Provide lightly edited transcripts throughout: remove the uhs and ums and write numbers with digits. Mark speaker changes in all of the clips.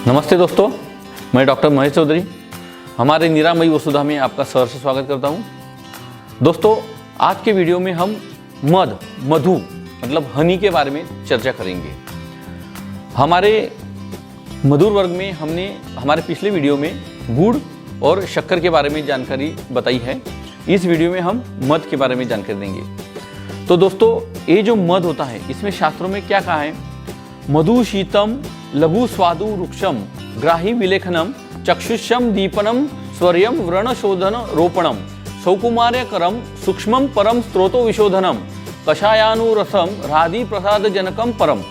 Speaker 1: नमस्ते दोस्तों, मैं डॉक्टर महेश चौधरी हमारे निरामयी वसुधा में आपका सहर्ष स्वागत करता हूं। दोस्तों, आज के वीडियो में हम मधु मतलब हनी के बारे में चर्चा करेंगे। हमारे मधुर वर्ग में हमने हमारे पिछले वीडियो में गुड़ और शक्कर के बारे में जानकारी बताई है। इस वीडियो में हम मध के बारे में जानकारी देंगे। तो दोस्तों, ये जो मध होता है इसमें शास्त्रों में क्या कहा है? मधु शीतम लघु स्वादु वृक्षम ग्राही विलेखनम चक्षुषम दीपनम स्वर्यम व्रणशोधन रोपणम सौकुमार्यकरम सूक्ष्मम परम स्त्रोतो विशोधनम कषायानुरसम राधि प्रसाद जनकम परम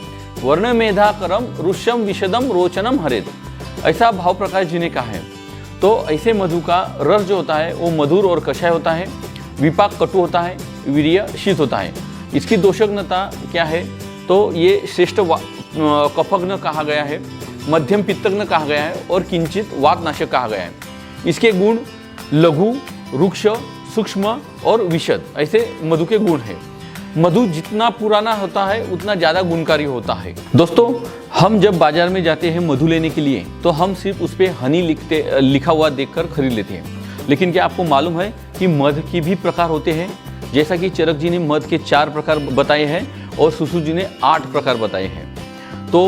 Speaker 1: वर्ण मेधाकरम रुष्यम विशदम रोचनम हरेत। ऐसा भाव प्रकाश जी ने कहा है। तो ऐसे मधु का रस जो होता है वो मधुर और कषाय होता है, विपाक कटु होता है, वीर्य शीत होता है। इसकी दोषज्ञता क्या है? तो ये श्रेष्ठ कफग्न कहा गया है, मध्यम पित्तग्न कहा गया है और किंचित वातनाशक कहा गया है। इसके गुण लघु, रुक्ष, सूक्ष्म और विशद, ऐसे मधु के गुण हैं। मधु जितना पुराना होता है उतना ज़्यादा गुणकारी होता है। दोस्तों, हम जब बाजार में जाते हैं मधु लेने के लिए तो हम सिर्फ उस पर हनी लिखा हुआ देखकर खरीद लेते हैं। लेकिन क्या आपको मालूम है कि मध के भी प्रकार होते हैं? जैसा कि चरक जी ने मध के 4 प्रकार बताए हैं और सुश्रुत जी ने 8 प्रकार बताए हैं। तो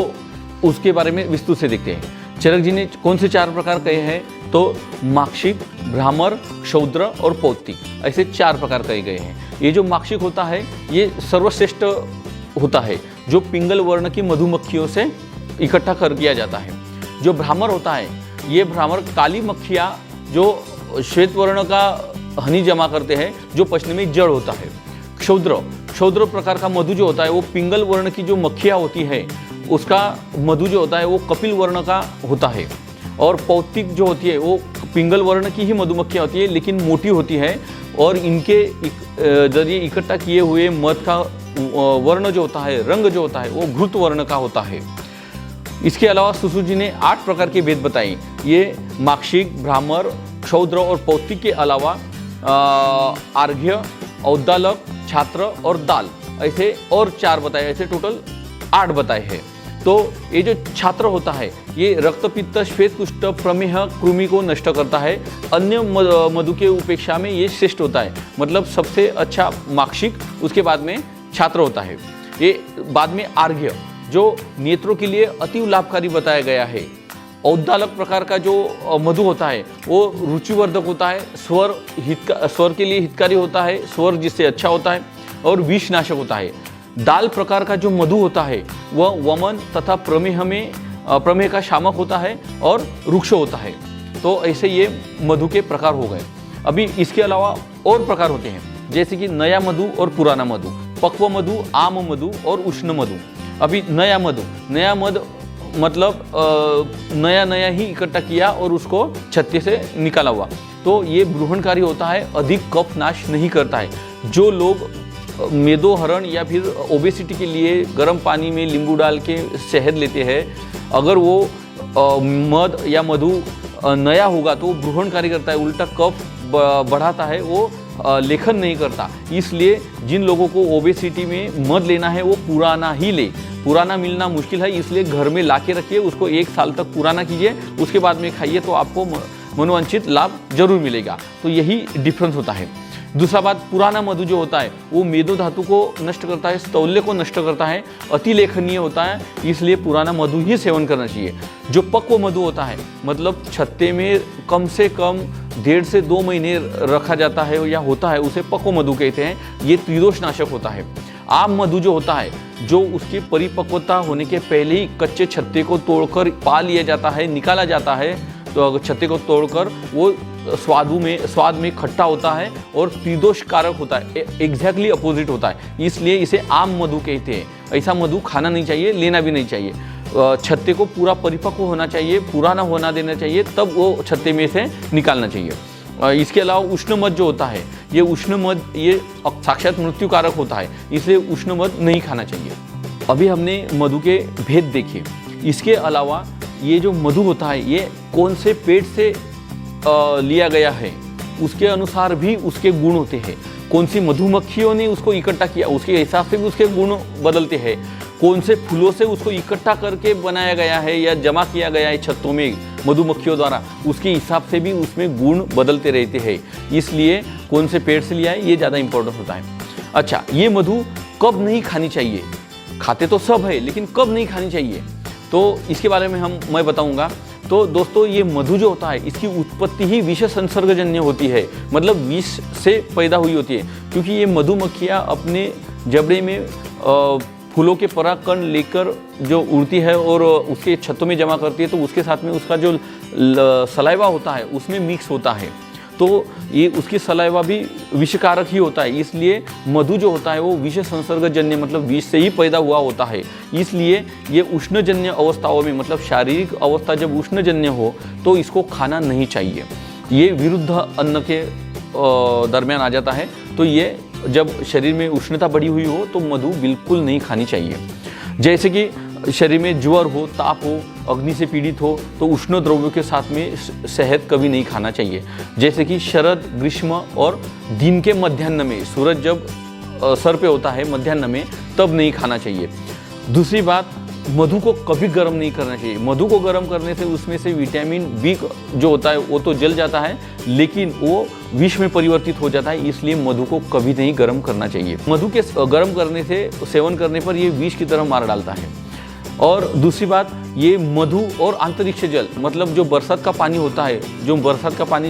Speaker 1: उसके बारे में विस्तृत से देखते हैं। चरक जी ने कौन से 4 प्रकार कहे हैं? तो माक्षिक, भ्रामर, क्षौद्र और पौत्तिक, ऐसे 4 प्रकार कहे गए हैं। ये जो माक्षिक होता है ये सर्वश्रेष्ठ होता है, जो पिंगल वर्ण की मधुमक्खियों से इकट्ठा कर किया जाता है। जो भ्रामर होता है, ये भ्रामर काली मक्खियाँ जो श्वेत वर्ण का हनी जमा करते हैं, जो पचने में जड़ होता है। क्षौद्र प्रकार का मधु जो होता है वो पिंगल वर्ण की जो मक्खियाँ होती है उसका मधु जो होता है वो कपिल वर्ण का होता है। और पौत्तिक जो होती है वो पिंगल वर्ण की ही मधुमक्खियाँ होती है, लेकिन मोटी होती है और इनके जरिए इकट्ठा किए हुए मध का वर्ण जो होता है, रंग जो होता है वो घृत वर्ण का होता है। इसके अलावा सुश्रुत जी ने 8 प्रकार के भेद बताए। ये माक्षिक, भ्रामर, क्षौद्र और पौत्तिक के अलावा आर्घ्य, औद्दालक, छात्र और दाल, ऐसे और 4 बताए, ऐसे टोटल 8 बताए हैं। तो ये जो छात्र होता है ये रक्तपित्त, श्वेत कुष्ठ, प्रमेह, कृमि को नष्ट करता है। अन्य मधु के उपेक्षा में ये श्रेष्ठ होता है, मतलब सबसे अच्छा माक्षिक, उसके बाद में छात्र होता है। ये बाद में आर्घ्य जो नेत्रों के लिए अति लाभकारी बताया गया है। औद्दालक प्रकार का जो मधु होता है वो रुचिवर्धक होता है, स्वर के लिए हितकारी होता है, स्वर जिससे अच्छा होता है और विषनाशक होता है। दाल प्रकार का जो मधु होता है वह वमन तथा प्रमेह का शामक होता है और रुक्ष होता है। तो ऐसे ये मधु के प्रकार हो गए। अभी इसके अलावा और प्रकार होते हैं, जैसे कि नया मधु और पुराना मधु, पक्व मधु, आम मधु और उष्ण मधु। अभी नया मधु मतलब नया ही इकट्ठा किया और उसको छत्ते से निकाला हुआ, तो ये ब्रूहणकारी होता है, अधिक कफ नाश नहीं करता है। जो लोग मेदोहरण या फिर ओबेसिटी के लिए गर्म पानी में नींबू डाल के शहद लेते हैं, अगर वो मध या मधु नया होगा तो वो ब्रूहणकारी करता है, उल्टा कफ बढ़ाता है, वो लेखन नहीं करता। इसलिए जिन लोगों को ओबेसिटी में मध लेना है वो पुराना ही ले। पुराना मिलना मुश्किल है, इसलिए घर में ला के रखिए, उसको 1 साल तक पुराना कीजिए, उसके बाद में खाइए, तो आपको मनोवांछित लाभ जरूर मिलेगा। तो यही डिफरेंस होता है। दूसरा बात, पुराना मधु जो होता है वो मेदो धातु को नष्ट करता है, स्थौल्य को नष्ट करता है, अति लेखनीय होता है, इसलिए पुराना मधु ही सेवन करना चाहिए। जो पक्व मधु होता है, मतलब छत्ते में कम से कम 1.5 से 2 महीने रखा जाता है या होता है, उसे पक्व मधु कहते हैं। ये त्रिदोष नाशक होता है। आम मधु जो होता है, जो उसकी परिपक्वता होने के पहले ही कच्चे छत्ते को तोड़कर पा लिया जाता है, निकाला जाता है, तो छत्ते को तोड़कर वो स्वाद में खट्टा होता है और त्रिदोष कारक होता है, एग्जैक्टली अपोजिट होता है, इसलिए इसे आम मधु कहते हैं। ऐसा मधु खाना नहीं चाहिए, लेना भी नहीं चाहिए। छत्ते को पूरा परिपक्व होना चाहिए, पुराना होना देना चाहिए, तब वो छत्ते में से निकालना चाहिए। इसके अलावा उष्ण मध जो होता है, ये उष्ण मध ये साक्षात मृत्यु कारक होता है, इसलिए उष्ण मध नहीं खाना चाहिए। अभी हमने मधु के भेद देखे। इसके अलावा ये जो मधु होता है ये कौन से पेड़ से लिया गया है उसके अनुसार भी उसके गुण होते हैं। कौन सी मधुमक्खियों ने उसको इकट्ठा किया उसके हिसाब से भी उसके गुण बदलते हैं। कौन से फूलों से उसको इकट्ठा करके बनाया गया है या जमा किया गया है छत्तों में मधुमक्खियों द्वारा, उसके हिसाब से भी उसमें गुण बदलते रहते हैं। इसलिए कौन से पेड़ से लिया है ये ज़्यादा इंपॉर्टेंट होता है। अच्छा, ये मधु कब नहीं खानी चाहिए? खाते तो सब है, लेकिन कब नहीं खानी चाहिए तो इसके बारे में मैं बताऊंगा। तो दोस्तों, ये मधु जो होता है इसकी उत्पत्ति ही विष संसर्गजन्य होती है, मतलब विष से पैदा हुई होती है। क्योंकि ये मधुमक्खियाँ अपने जबड़े में फूलों के परागकण लेकर जो उड़ती है और उसके छत्तों में जमा करती है, तो उसके साथ में उसका जो सलाइवा होता है उसमें मिक्स होता है, तो ये उसकी सलाइवा भी विषकारक ही होता है। इसलिए मधु जो होता है वो विष संसर्गजन्य, मतलब विष से ही पैदा हुआ होता है। इसलिए ये उष्णजन्य अवस्थाओं में, मतलब शारीरिक अवस्था जब उष्णजन्य हो तो इसको खाना नहीं चाहिए। ये विरुद्ध अन्न के दरमियान आ जाता है। तो ये जब शरीर में उष्णता बढ़ी हुई हो तो मधु बिल्कुल नहीं खानी चाहिए। जैसे कि शरीर में ज्वर हो, ताप हो, अग्नि से पीड़ित हो तो उष्ण द्रव्यों के साथ में शहद कभी नहीं खाना चाहिए। जैसे कि शरद, ग्रीष्म और दिन के मध्याह्न में, सूरज जब सर पे होता है मध्याह्न में, तब नहीं खाना चाहिए। दूसरी बात, मधु को कभी गर्म नहीं करना चाहिए। मधु को गर्म करने से उसमें से विटामिन बी जो होता है वो तो जल जाता है, लेकिन वो विष में परिवर्तित हो जाता है। इसलिए मधु को कभी नहीं गर्म करना चाहिए। मधु के गर्म करने से, सेवन करने पर ये विष की तरह मार डालता है। और दूसरी बात, ये मधु और अंतरिक्ष जल, मतलब जो बरसात का पानी होता है, जो बरसात का पानी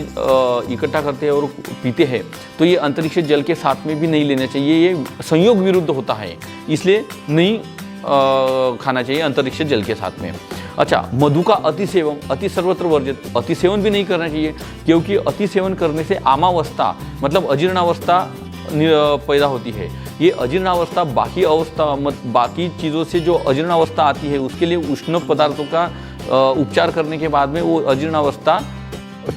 Speaker 1: इकट्ठा करते हैं और पीते हैं, तो ये अंतरिक्ष जल के साथ में भी नहीं लेना चाहिए। ये संयोग विरुद्ध होता है, इसलिए नहीं खाना चाहिए अंतरिक्ष जल के साथ में। अच्छा, मधु का अतिसेवन, अति सर्वत्र वर्जित, अतिसेवन भी नहीं करना चाहिए, क्योंकि अतिसेवन करने से आमावस्था, मतलब अजीर्णावस्था पैदा होती है। ये अजीर्णावस्था बाकी चीज़ों से जो अजीर्णावस्था आती है उसके लिए उष्ण पदार्थों का उपचार करने के बाद में वो अजीर्णावस्था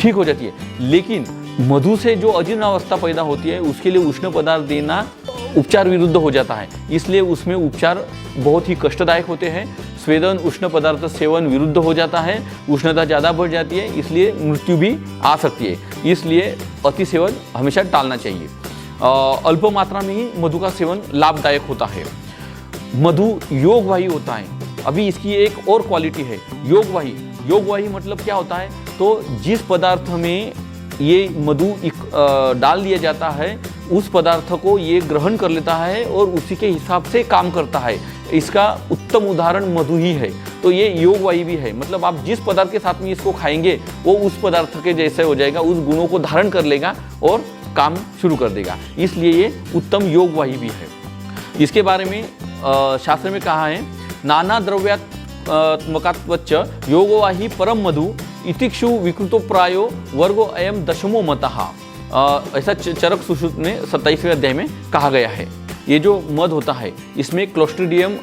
Speaker 1: ठीक हो जाती है। लेकिन मधु से जो अजीर्णावस्था पैदा होती है उसके लिए उष्ण पदार्थ देना उपचार विरुद्ध हो जाता है। इसलिए उसमें उपचार बहुत ही कष्टदायक होते हैं। स्वेदन, उष्ण पदार्थ सेवन विरुद्ध हो जाता है, उष्णता ज़्यादा बढ़ जाती है, इसलिए मृत्यु भी आ सकती है। इसलिए अति सेवन हमेशा टालना चाहिए। अल्प मात्रा में ही मधु का सेवन लाभदायक होता है। मधु योगवाही होता है। अभी इसकी एक और क्वालिटी है, योगवाही। योगवाही मतलब क्या होता है? तो जिस पदार्थ में ये मधु डाल दिया जाता है उस पदार्थ को ये ग्रहण कर लेता है और उसी के हिसाब से काम करता है। इसका उत्तम उदाहरण मधु ही है। तो ये योगवाही भी है, मतलब आप जिस पदार्थ के साथ में इसको खाएंगे वो उस पदार्थ के जैसे हो जाएगा, उस गुणों को धारण कर लेगा और काम शुरू कर देगा। इसलिए ये उत्तम योगवाही भी है। इसके बारे में शास्त्र में कहा है, नाना द्रव्यात्मकात्वच्च योगवाही परम मधु इतिक्षु विकृतो प्रायो वर्गो अयम दशमो मतः। ऐसा चरक सुश्रुत में 27वें अध्याय में कहा गया है। ये जो मध होता है इसमें क्लोस्ट्रीडियम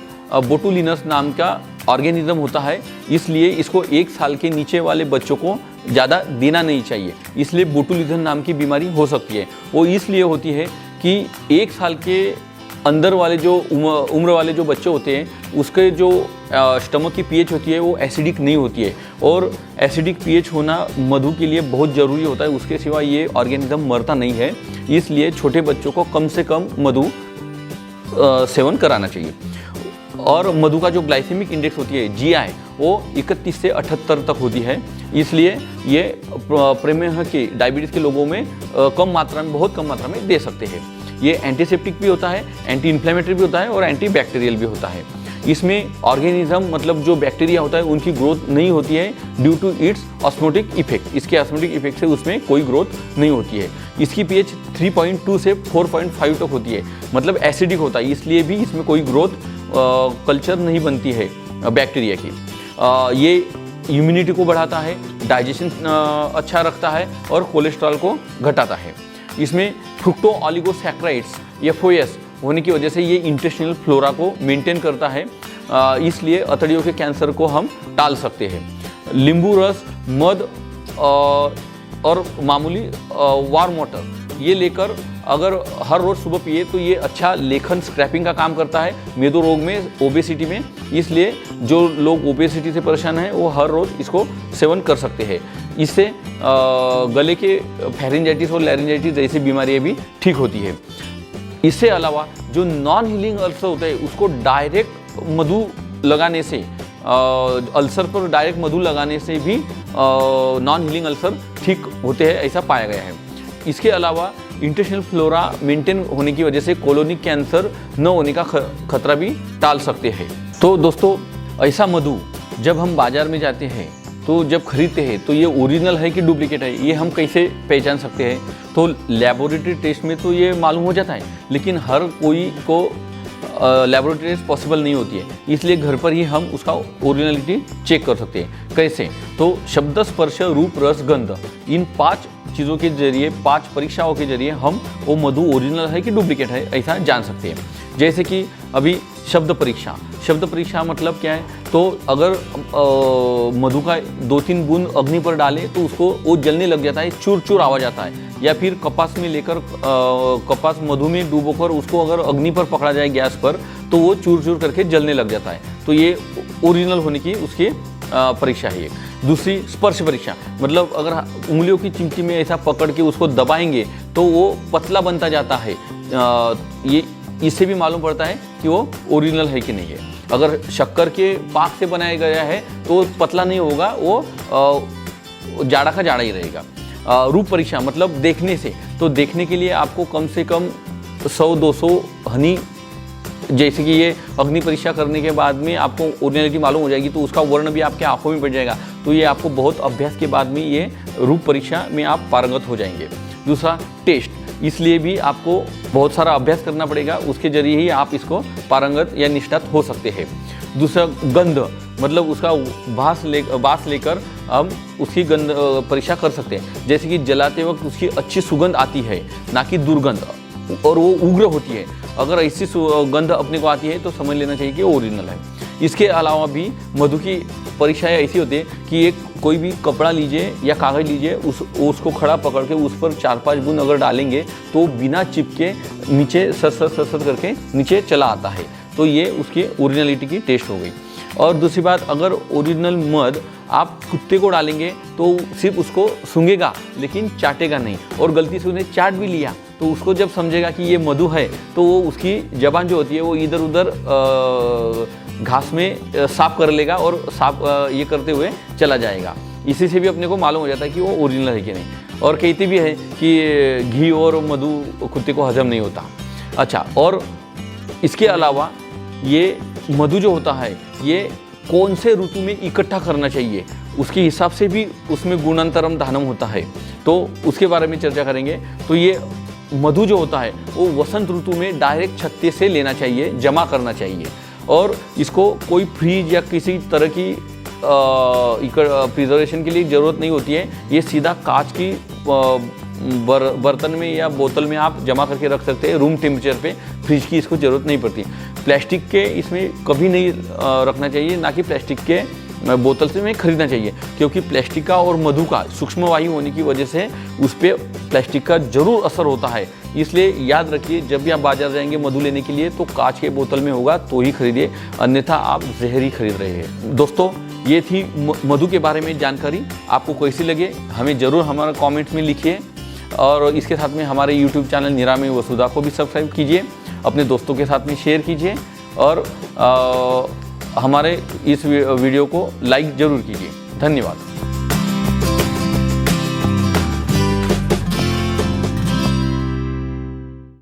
Speaker 1: बोटुलिनस नाम का ऑर्गेनिज्म होता है, इसलिए इसको 1 साल के नीचे वाले बच्चों को ज़्यादा देना नहीं चाहिए। इसलिए बोटुलिज्म नाम की बीमारी हो सकती है। वो इसलिए होती है कि 1 साल के अंदर वाले जो उम्र वाले जो बच्चे होते हैं उसके जो स्टमक की पीएच होती है वो एसिडिक नहीं होती है, और एसिडिक पीएच होना मधु के लिए बहुत ज़रूरी होता है। उसके सिवा ये ऑर्गेनिज्म मरता नहीं है। इसलिए छोटे बच्चों को कम से कम मधु सेवन कराना चाहिए। और मधु का जो ग्लाइसेमिक इंडेक्स होती है GI वो 31 से 78 तक होती है। इसलिए ये प्रमेह के, डायबिटीज़ के लोगों में कम मात्रा में, बहुत कम मात्रा में दे सकते हैं। ये एंटीसेप्टिक भी होता है, एंटी इन्फ्लेमेटरी भी होता है और एंटी बैक्टीरियल भी होता है। इसमें ऑर्गेनिज्म, मतलब जो बैक्टीरिया होता है उनकी ग्रोथ नहीं होती है due to its osmotic effect. इसके ऑस्मोटिक इफेक्ट से उसमें कोई ग्रोथ नहीं होती है। इसकी पीएच 3.2 से 4.5 तक होती है, मतलब एसिडिक होता है। इसलिए भी इसमें कोई ग्रोथ कल्चर नहीं बनती है बैक्टीरिया की। ये इम्यूनिटी को बढ़ाता है, डाइजेशन अच्छा रखता है और कोलेस्ट्रॉल को घटाता है। इसमें फ्रुक्टो ऑलिगोसैक्राइड्स FOS होने की वजह से ये इंटेस्टिनल फ्लोरा को मेंटेन करता है, इसलिए अतड़ियों के कैंसर को हम टाल सकते हैं। नींबू रस, मध और मामूली वार्म वाटर ये लेकर अगर हर रोज़ सुबह पिए तो ये अच्छा लेखन, स्क्रैपिंग का काम करता है मेदो रोग में, ओबेसिटी में। इसलिए जो लोग ओबेसिटी से परेशान हैं वो हर रोज़ इसको सेवन कर सकते हैं। इससे गले के फेरिंजाइटिस और लैरिंजाइटिस जैसी बीमारियाँ भी ठीक होती है। इससे अलावा जो नॉन हीलिंग अल्सर होते हैं उसको डायरेक्ट मधु लगाने से अल्सर पर डायरेक्ट मधु लगाने से भी नॉन हीलिंग अल्सर ठीक होते हैं, ऐसा पाया गया है। इसके अलावा इंटेस्टाइनल फ्लोरा मेंटेन होने की वजह से कोलोनिक कैंसर न होने का खतरा भी टाल सकते हैं। तो दोस्तों, ऐसा मधु जब हम बाजार में जाते हैं तो जब खरीदते हैं तो ये ओरिजिनल है कि डुप्लीकेट है, ये हम कैसे पहचान सकते हैं? तो लैबोरेटरी टेस्ट में तो ये मालूम हो जाता है, लेकिन हर कोई को लैबोरेटरी टेस्ट पॉसिबल नहीं होती है, इसलिए घर पर ही हम उसका ओरिजिनलिटी चेक कर सकते हैं। कैसे? तो शब्द, स्पर्श, रूप, रस, गंध, इन 5 चीज़ों के जरिए, 5 परीक्षाओं के जरिए हम वो मधु ओरिजिनल है कि डुप्लीकेट है ऐसा जान सकते हैं। जैसे कि अभी शब्द परीक्षा मतलब क्या है? तो अगर मधु का 2-3 बूंद अग्नि पर डालें तो उसको वो जलने लग जाता है, चूर चूर आवाज आता है। या फिर कपास में लेकर कपास मधु में डूबोकर उसको अगर अग्नि पर पकड़ा जाए गैस पर तो वो चूर चूर करके जलने लग जाता है। तो ये ओरिजिनल होने की उसकी परीक्षा है। दूसरी स्पर्श परीक्षा, मतलब अगर उंगलियों की चिमटी में ऐसा पकड़ के उसको दबाएंगे तो वो पतला बनता जाता है। ये इससे भी मालूम पड़ता है कि वो ओरिजिनल है कि नहीं है। अगर शक्कर के पाक से बनाया गया है तो पतला नहीं होगा, वो जाड़ा का जाड़ा ही रहेगा। रूप परीक्षा मतलब देखने से, तो देखने के लिए आपको कम से कम 100-200 हनी, जैसे कि ये अग्नि परीक्षा करने के बाद में आपको ओरिजिनलिटी मालूम हो जाएगी तो उसका वर्ण भी आपके आंखों में पड़ जाएगा। तो ये आपको बहुत अभ्यास के बाद में ये रूप परीक्षा में आप पारंगत हो जाएंगे। दूसरा टेस्ट, इसलिए भी आपको बहुत सारा अभ्यास करना पड़ेगा, उसके जरिए ही आप इसको पारंगत या निष्णात हो सकते हैं। दूसरा गंध, मतलब उसका बास लेकर हम उसकी गंध परीक्षा कर सकते हैं। जैसे कि जलाते वक्त उसकी अच्छी सुगंध आती है, ना कि दुर्गंध, और वो उग्र होती है। अगर ऐसी गंध अपने को आती है तो समझ लेना चाहिए कि ओरिजिनल है। इसके अलावा भी मधु की परीक्षाएं ऐसी होती है कि एक कोई भी कपड़ा लीजिए या कागज़ लीजिए, उसको खड़ा पकड़ के उस पर 4-5 बूंद अगर डालेंगे तो बिना चिपके नीचे सर करके नीचे चला आता है। तो ये उसकी ओरिजिनलिटी की टेस्ट हो गई। और दूसरी बात, अगर ओरिजिनल मध आप कुत्ते को डालेंगे तो सिर्फ उसको सूंघेगा लेकिन चाटेगा नहीं, और गलती से उसने चाट भी लिया तो उसको जब समझेगा कि ये मधु है तो वो उसकी जबान जो होती है वो इधर उधर घास में साफ कर लेगा और साफ ये करते हुए चला जाएगा। इसी से भी अपने को मालूम हो जाता है कि वो ओरिजिनल है कि नहीं। और कहते भी है कि घी और मधु कुत्ते को हजम नहीं होता। अच्छा, और इसके अलावा ये मधु जो होता है ये कौन से ऋतु में इकट्ठा करना चाहिए, उसके हिसाब से भी उसमें गुणांतरम दानम होता है, तो उसके बारे में चर्चा करेंगे। तो ये मधु जो होता है वो वसंत ऋतु में डायरेक्ट छत्ते से लेना चाहिए, जमा करना चाहिए, और इसको कोई फ्रीज या किसी तरह की प्रिजर्वेशन के लिए ज़रूरत नहीं होती है। ये सीधा कांच की बर्तन में या बोतल में आप जमा करके रख सकते हैं, रूम टेम्परेचर पे। फ्रिज की इसको ज़रूरत नहीं पड़ती। प्लास्टिक के इसमें कभी नहीं रखना चाहिए, ना कि प्लास्टिक के बोतल से में खरीदना चाहिए, क्योंकि प्लास्टिक का और मधु का सूक्ष्म वायु होने की वजह से उस पर प्लास्टिक का जरूर असर होता है। इसलिए याद रखिए, जब भी आप बाजार जाएंगे मधु लेने के लिए तो कांच के बोतल में होगा तो ही खरीदिए, अन्यथा आप जहर ही खरीद रहे हैं। दोस्तों, ये थी मधु के बारे में जानकारी। आपको कैसी लगे हमें ज़रूर हमारा कॉमेंट में लिखिए, और इसके साथ में हमारे यूट्यूब चैनल निरामय वसुधा को भी सब्सक्राइब कीजिए, अपने दोस्तों के साथ में शेयर कीजिए, और हमारे इस वीडियो को लाइक ज़रूर कीजिए। धन्यवाद।